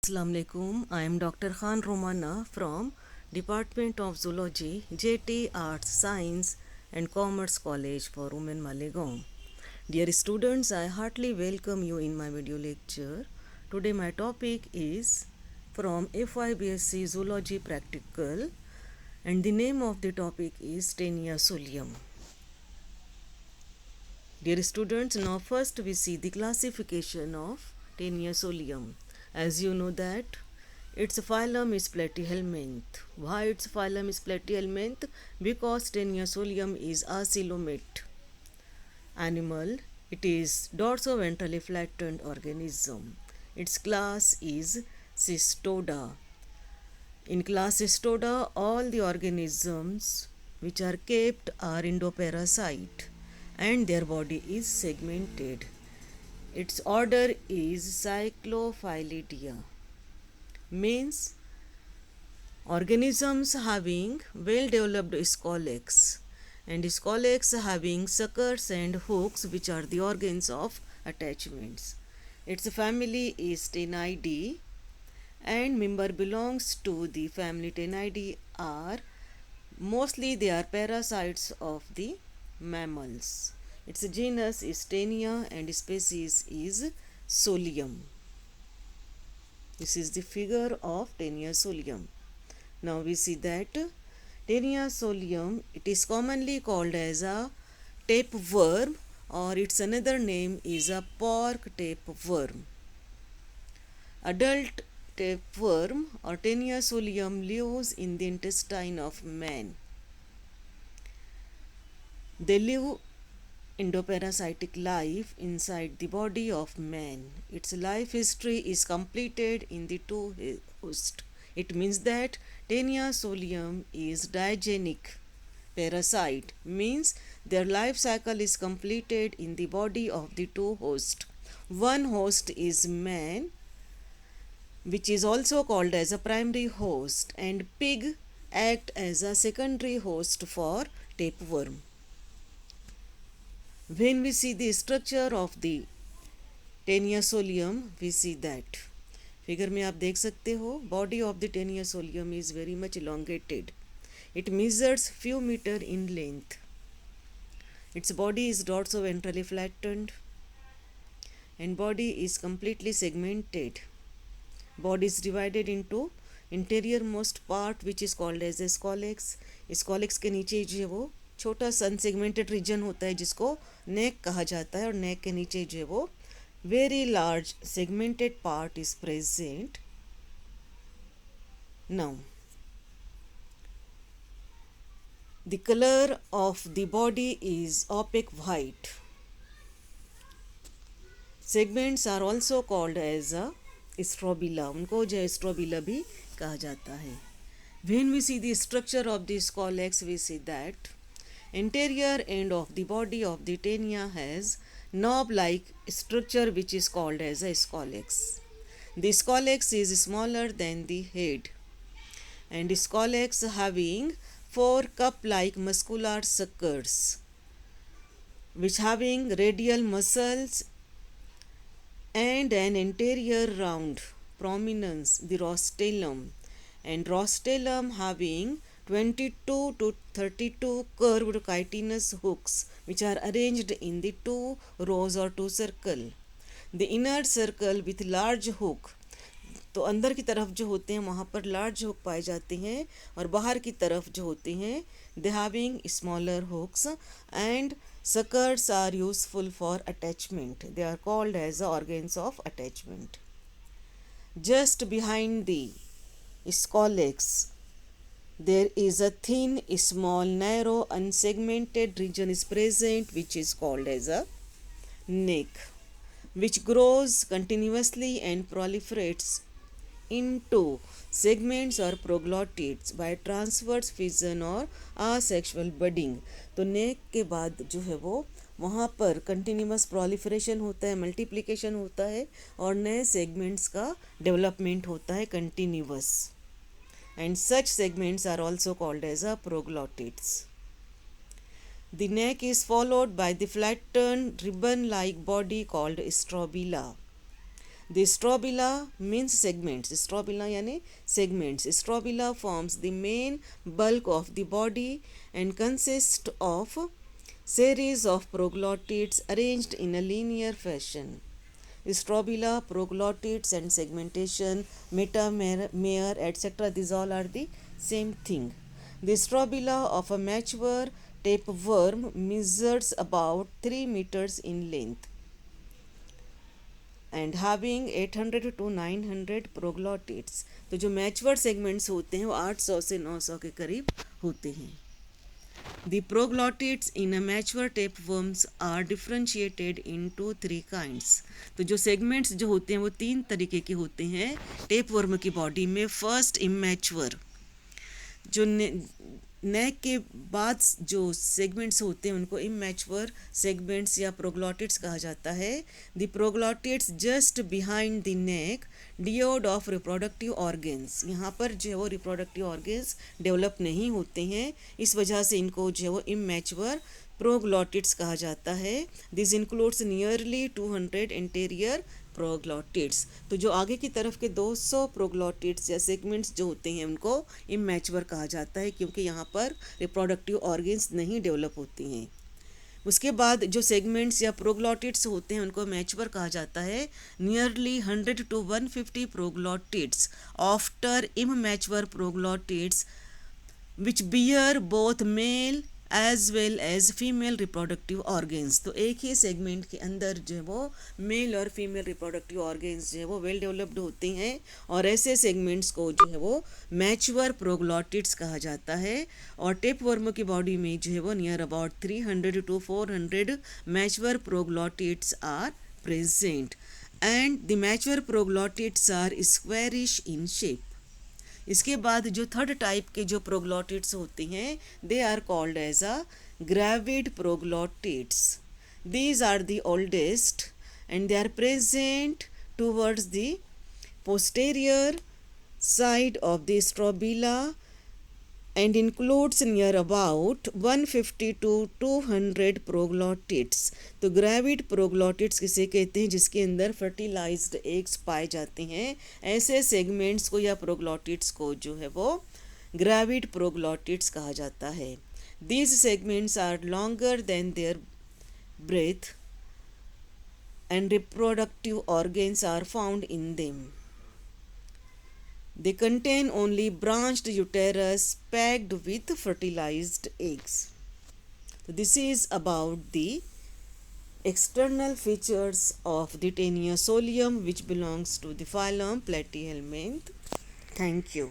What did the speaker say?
Assalamualaikum. I am Dr. Khan Romana from Department of Zoology, JT Arts, Science and Commerce College for Women Malegaon. Dear students, I heartily welcome you in my video lecture. Today my topic is from FYBSc Zoology Practical and the name of the topic is Taenia solium. Dear students, now first we see the classification of Taenia solium. As you know that its phylum is Platyhelminth. Why its phylum is Platyhelminth? Because Taenia solium is a coelomate animal. It is dorsoventrally flattened organism. Its class is Cystoda. In class Cystoda, all the organisms which are kept are endoparasite and their body is segmented. Its order is Cyclophylidia, means organisms having well developed scolex and scolex having suckers and hooks which are the organs of attachments. Its family is Ctenidae and member belongs to the family Ctenidae are mostly they are parasites of the mammals. Its genus is Taenia and species is Solium. This is the figure of Taenia solium. Now we see that Taenia solium, it is commonly called as a tapeworm or its another name is a pork tapeworm. Adult tapeworm or Taenia solium lives in the intestine of man. They live endoparasitic life inside the body of man. Its life history is completed in the two host. It means that Taenia solium is diagenic parasite, means their life cycle is completed in the body of the two host. One host is man, which is also called as a primary host, and pig act as a secondary host for tapeworm. When we see the structure of the Taenia solium, we see that figure में आप देख सकते हो body of the Taenia solium is very much elongated. It measures few meter in length. Its body is dorsoventrally flattened and body is completely segmented. Body is divided into interiormost part which is called as a scolex. Scolex के नीचे जो है वो छोटा सा unsegmented reason होता है जिसको नेक कहा जाता है और नेक के नीचे जो है वो very large segmented part is present. Now the colour of the body is opaque white. Segments are also called as a strobila. उनको जो है स्ट्रोबिला भी कहा जाता है. When we see the structure of the scolex we see that anterior end of the body of the Taenia has knob-like structure which is called as a scolex. The scolex is smaller than the head and scolex having 4 cup-like muscular suckers which having radial muscles and an anterior round prominence, the rostellum, and rostellum having 22 to 32 curved chitinous hooks which are arranged in the two rows or two circle. The inner circle with large hook, तो अंदर की तरफ जो होते हैं वहाँ पर large hook पाए जाते हैं और बाहर की तरफ जो होते हैं they having smaller hooks and suckers are useful for attachment. They are called as the organs of attachment. Just behind the scolex there is a thin, small, narrow, unsegmented region is present which is called as a neck, which grows continuously and proliferates into segments or proglottids by transverse fission or asexual budding. तो नेक के बाद जो है वो वहाँ पर continuous proliferation होता है, मल्टीप्लिकेशन होता है और नए सेगमेंट्स का डेवलपमेंट होता है continuous. And such segments are also called as a proglottids. The neck is followed by the flattened ribbon-like body called strobila. The strobila means segments. Strobila यानी segments. Strobila forms the main bulk of the body and consists of series of proglottids arranged in a linear fashion. Strobila, proglottids and segmentation, metamere, etc. These all are the same thing. The strobila of a mature tapeworm measures about 3 meters in length and having 800 to 900 proglottids. तो जो mature segments होते हैं वो 800 से 900 के करीब होते हैं. The proglottids in a mature tapeworms are differentiated into 3 kinds. तो जो सेगमेंट्स जो होते हैं वो 3 तरीके के होते हैं टेपवर्म की बॉडी में. फर्स्ट इमैच्योर, जो नेक के बाद जो सेगमेंट्स होते हैं उनको इमैच्योर सेगमेंट्स या प्रोग्लॉटिड्स कहा जाता है. The proglottids just behind the neck devoid of reproductive organs. यहाँ पर जो है वो रिप्रोडक्टिव ऑर्गेन्स डेवलप नहीं होते हैं, इस वजह से इनको जो है वो इमैच्योर प्रोग्लॉटिड्स कहा जाता है. This includes nearly 200 interior proglottids. तो जो आगे की तरफ के 200 प्रोग्लॉटिड्स या सेगमेंट्स जो होते हैं उनको इमैच्योर कहा जाता है, क्योंकि यहाँ पर रिप्रोडक्टिव ऑर्गेन्स नहीं डेवलप होती हैं. उसके बाद जो सेगमेंट्स या प्रोग्लॉटिड्स होते हैं उनको मैच्योर कहा जाता है. Nearly 100 to 150 proglottids after immature proglottids which bear both male as well as female reproductive organs. तो एक ही सेगमेंट के अंदर जो है वो मेल और फीमेल रिप्रोडक्टिव ऑर्गेन्स जो है वो वेल डेवलप्ड होते हैं, और ऐसे सेगमेंट्स को जो है वो मैच्योर प्रोग्लॉटिड्स कहा जाता है. और टेपवर्म की बॉडी में जो है वो near about 300 to 400 mature proglottids are present, and the mature proglottids are squarish in shape. इसके बाद जो थर्ड टाइप के जो प्रोग्लॉटिड्स होते हैं they are called as a gravid proglottids. These are the oldest and they are present towards the posterior side of the strobila and includes near about 150 to 200 proglottids. तो gravid proglottids किसे कहते हैं? जिसके अंदर fertilised eggs पाए जाते हैं. ऐसे सेगमेंट्स को या प्रोग्लॉटिड्स को जो है वो ग्रेविड प्रोग्लॉटिड्स कहा जाता है. These segments are longer than their breadth and reproductive organs are found in them. They contain only branched uterus packed with fertilized eggs. So this is about the external features of the Taeniosolium, which belongs to the phylum Platyhelminth. Thank you.